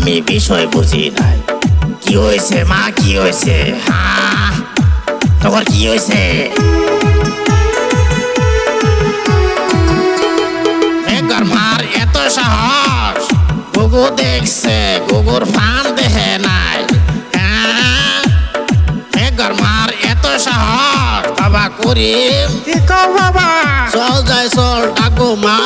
আমি বিষয় বুঝি নাই। কি হয়েছে মা, কি হয়েছে? হ্যাঁ, তোমার কি হয়েছে? মেঘর মার এত সাহস, গুগু দেখছে, গুগুর ফান দেখে নাই। হ্যাঁ, মেঘর মার এত সাহস। বাবা করিম, কি কও বাবা? চল যাই চল, ডাকবো মা